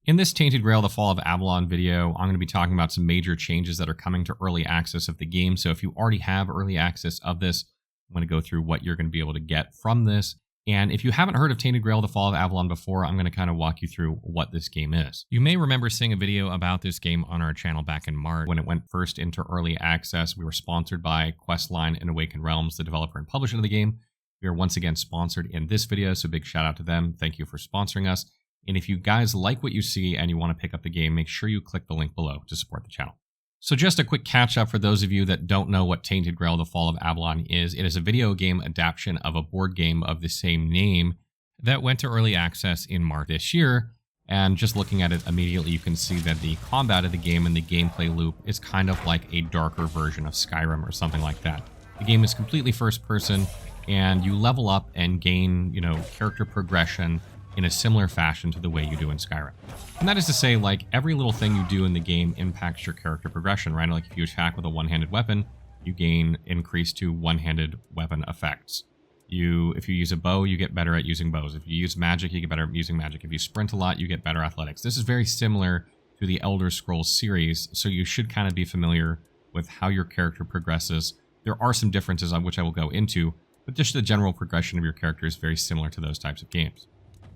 In this Tainted Grail, the Fall of Avalon video, I'm going to be talking about some major changes that are coming to early access of the game. So if you already have early access of this, I'm going to go through what you're going to be able to get from this. And if you haven't heard of Tainted Grail, the Fall of Avalon before, I'm going to kind of walk you through what this game is. You may remember seeing a video about this game on our channel back in March when it went first into early access. We were sponsored by Questline and Awaken, the developer and publisher of the game. We are once again sponsored in this video, so big shout out to them. Thank you for sponsoring us. And if you guys like what you see and you want to pick up the game, make sure you click the link below to support the channel. So just a quick catch up for those of you that don't know what Tainted Grail, the Fall of Avalon is. It is a video game adaptation of a board game of the same name that went to early access in March this year. And just looking at it immediately, you can see that the combat of the game and the gameplay loop is kind of like a darker version of Skyrim or something like that. The game is completely first person and you level up and gain, character progression in a similar fashion to the way you do in Skyrim. And that is to say, like, every little thing you do in the game impacts your character progression, right? Like if you attack with a one-handed weapon, you gain increase to one-handed weapon effects. If you use a bow, you get better at using bows. If you use magic, you get better at using magic. If you sprint a lot, you get better athletics. This is very similar to the Elder Scrolls series, so you should kind of be familiar with how your character progresses. There are some differences on which I will go into, but just the general progression of your character is very similar to those types of games.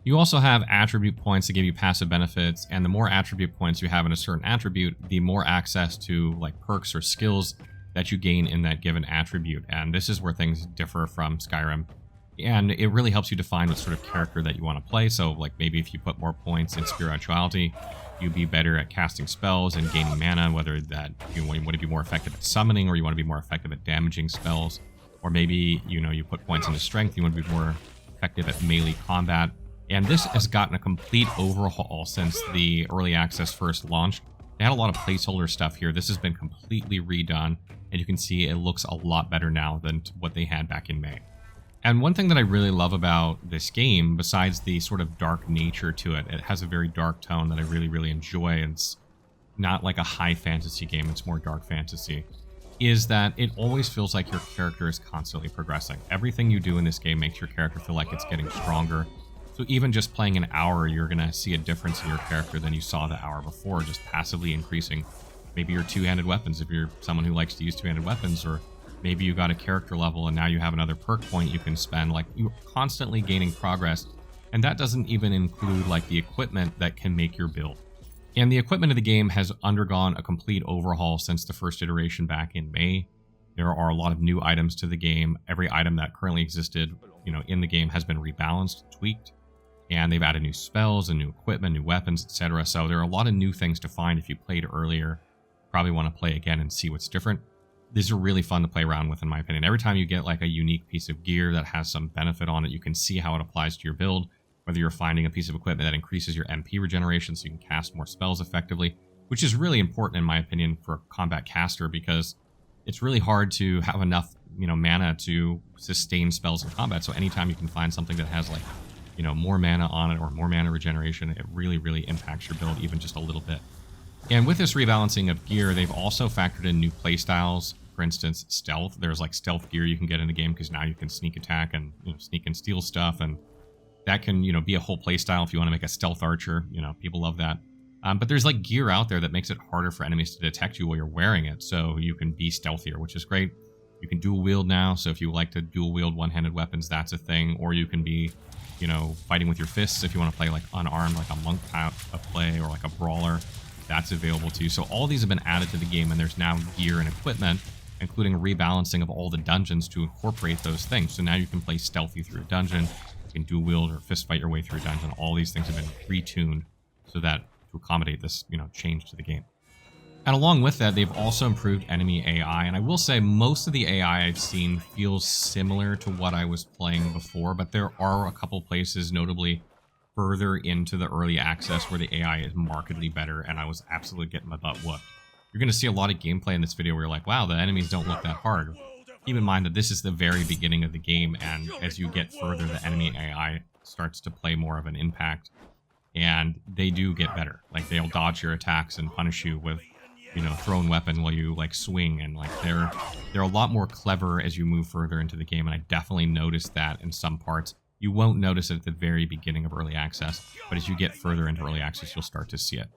You also have attribute points that give you passive benefits, and the more attribute points you have in a certain attribute, the more access to like perks or skills that you gain in that given attribute. And this is where things differ from Skyrim. And it really helps you define what sort of character that you want to play. So like maybe if you put more points in spirituality, you'd be better at casting spells and gaining mana, whether that you want to be more effective at summoning or you want to be more effective at damaging spells. Or maybe, you put points into strength, you want to be more effective at melee combat. And this has gotten a complete overhaul since the early access first launched. They had a lot of placeholder stuff here. This has been completely redone, and you can see it looks a lot better now than what they had back in May. And one thing that I really love about this game, besides the sort of dark nature to it, it has a very dark tone that I really, really enjoy. It's not like a high fantasy game, it's more dark fantasy, is that it always feels like your character is constantly progressing. Everything you do in this game makes your character feel like it's getting stronger. So even just playing an hour, you're going to see a difference in your character than you saw the hour before, just passively increasing maybe your two-handed weapons if you're someone who likes to use two-handed weapons, or maybe you got a character level and now you have another perk point you can spend. Like, you're constantly gaining progress, and that doesn't even include like the equipment that can make your build. And the equipment of the game has undergone a complete overhaul since the first iteration back in May. There are a lot of new items to the game. Every item that currently existed, in the game has been rebalanced, tweaked. And they've added new spells and new equipment, new weapons, etc. So there are a lot of new things to find if you played earlier. Probably want to play again and see what's different. These are really fun to play around with, in my opinion. Every time you get like a unique piece of gear that has some benefit on it, you can see how it applies to your build. Whether you're finding a piece of equipment that increases your MP regeneration so you can cast more spells effectively, which is really important, in my opinion, for a combat caster, because it's really hard to have enough, mana to sustain spells in combat. So anytime you can find something that has like, more mana on it or more mana regeneration, it really, really impacts your build even just a little bit. And with this rebalancing of gear, they've also factored in new playstyles. For instance, stealth. There's like stealth gear you can get in the game because now you can sneak attack and sneak and steal stuff, and that can be a whole playstyle if you want to make a stealth archer. People love that. But there's like gear out there that makes it harder for enemies to detect you while you're wearing it, so you can be stealthier, which is great. You can dual wield now, so if you like to dual wield one-handed weapons, that's a thing. Or you can be fighting with your fists if you want to play like unarmed, like a monk type of play, or like a brawler. That's available too. So all these have been added to the game, and there's now gear and equipment, including rebalancing of all the dungeons to incorporate those things. So now you can play stealthy through a dungeon, you can dual wield or fist fight your way through a dungeon. All these things have been retuned so that to accommodate this, change to the game. And along with that, they've also improved enemy AI. And I will say most of the AI I've seen feels similar to what I was playing before, but there are a couple places, notably further into the early access, where the AI is markedly better, and I was absolutely getting my butt whooped. You're going to see a lot of gameplay in this video where you're like, wow, the enemies don't look that hard. Keep in mind that this is the very beginning of the game, and as you get further, the enemy AI starts to play more of an impact, and they do get better. Like, they'll dodge your attacks and punish you with thrown weapon while you like swing, and like they're a lot more clever as you move further into the game, and I definitely noticed that in some parts. You won't notice it at the very beginning of early access, but as you get further into early access, you'll start to see it.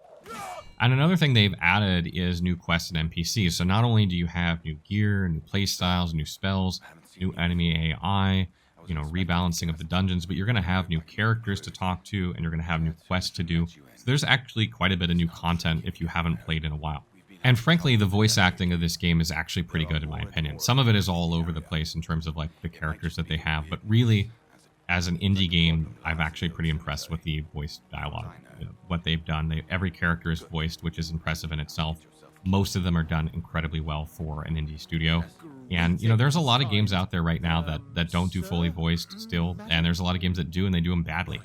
And another thing they've added is new quests and NPCs. So not only do you have new gear, new play styles, new spells, new enemy AI, rebalancing of the dungeons, but you're going to have new characters to talk to, and you're going to have new quests to do. So there's actually quite a bit of new content if you haven't played in a while. And frankly, the voice acting of this game is actually pretty good in my opinion. Some of it is all over the place in terms of like the characters that they have, but really, as an indie game, I'm actually pretty impressed with the voice dialogue. What they've done. Every character is voiced, which is impressive in itself. Most of them are done incredibly well for an indie studio. And, there's a lot of games out there right now that don't do fully voiced still, and there's a lot of games that do, and they do them badly.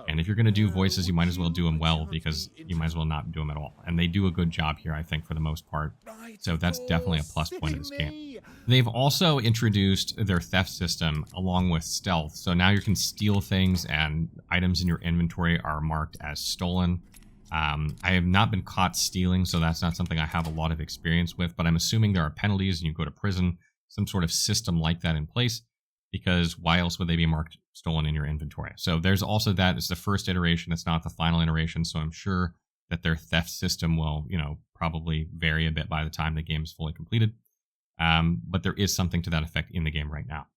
And if you're going to do voices, you might as well do them well, because you might as well not do them at all. And they do a good job here, I think, for the most part. So that's definitely a plus point of this game. They've also introduced their theft system along with stealth. So now you can steal things, and items in your inventory are marked as stolen. I have not been caught stealing, so that's not something I have a lot of experience with, but I'm assuming there are penalties and you go to prison, some sort of system like that in place, because why else would they be marked stolen in your inventory? So there's also that. It's the first iteration. It's not the final iteration, so I'm sure that their theft system will, probably vary a bit by the time the game is fully completed. But there is something to that effect in the game right now.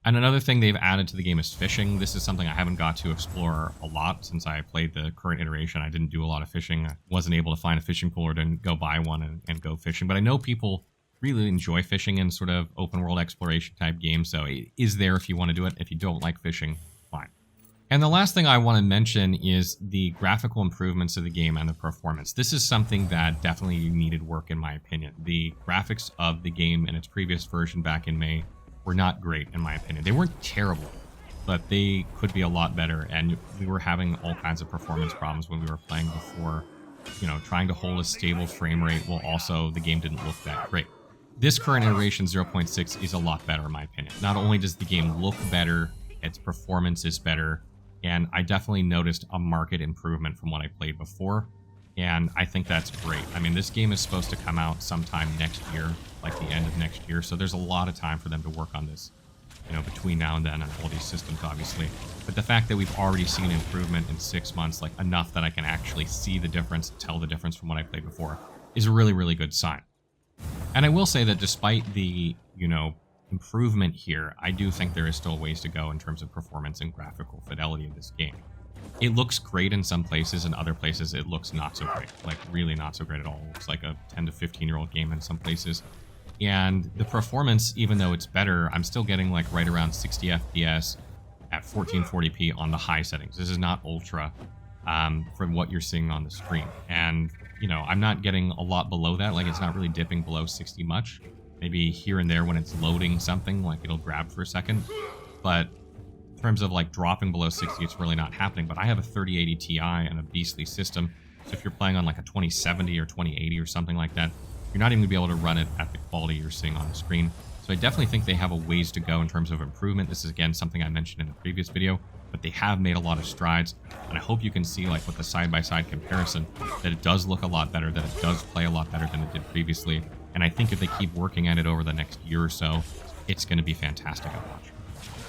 And another thing they've added to the game is fishing. This is something I haven't got to explore a lot since I played the current iteration. I didn't do a lot of fishing. I wasn't able to find a fishing pole or didn't go buy one and go fishing. But I know people really enjoy fishing in sort of open world exploration type games. So it is there if you want to do it. If you don't like fishing, fine. And the last thing I want to mention is the graphical improvements of the game and the performance. This is something that definitely needed work in my opinion. The graphics of the game in its previous version back in May were not great in my opinion. They weren't terrible, but they could be a lot better. And we were having all kinds of performance problems when we were playing before, trying to hold a stable frame rate while also the game didn't look that great. This current iteration 0.6 is a lot better in my opinion. Not only does the game look better, its performance is better, and I definitely noticed a marked improvement from what I played before. And I think that's great. I mean, this game is supposed to come out sometime next year, like the end of next year. So there's a lot of time for them to work on this, between now and then on all these systems, obviously. But the fact that we've already seen improvement in 6 months, like enough that I can actually see the difference, tell the difference from what I played before, is a really, really good sign. And I will say that despite the, improvement here, I do think there is still ways to go in terms of performance and graphical fidelity of this game. It looks great in some places, and other places it looks not so great, like really not so great at all. It looks like a 10 to 15-year-old game in some places. And the performance, even though it's better, I'm still getting like right around 60 FPS at 1440p on the high settings. This is not ultra from what you're seeing on the screen. And, I'm not getting a lot below that. Like, it's not really dipping below 60 much. Maybe here and there when it's loading something, like it'll grab for a second. But in terms of like dropping below 60, it's really not happening. But I have a 3080 Ti and a beastly system. So if you're playing on like a 2070 or 2080 or something like that, you're not even gonna be able to run it at the quality you're seeing on the screen. So I definitely think they have a ways to go in terms of improvement. This is again something I mentioned in a previous video, but they have made a lot of strides. And I hope you can see, like with the side-by-side comparison, that it does look a lot better, that it does play a lot better than it did previously. And I think if they keep working at it over the next year or so, it's going to be fantastic to watch.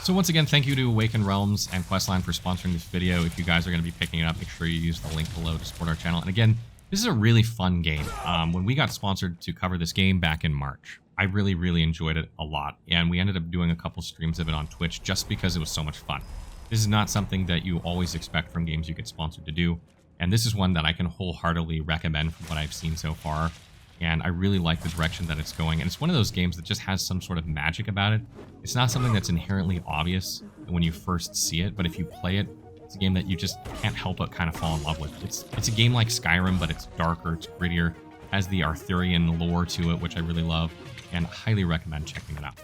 So once again, thank you to Awaken Realms and Questline for sponsoring this video. If you guys are going to be picking it up, make sure you use the link below to support our channel. And again, this is a really fun game. When we got sponsored to cover this game back in March, I really, really enjoyed it a lot. And we ended up doing a couple streams of it on Twitch just because it was so much fun. This is not something that you always expect from games you get sponsored to do. And this is one that I can wholeheartedly recommend from what I've seen so far. And I really like the direction that it's going. And it's one of those games that just has some sort of magic about it. It's not something that's inherently obvious when you first see it, but if you play it, it's a game that you just can't help but kind of fall in love with. It's a game like Skyrim, but it's darker, it's grittier, has the Arthurian lore to it, which I really love, and highly recommend checking it out.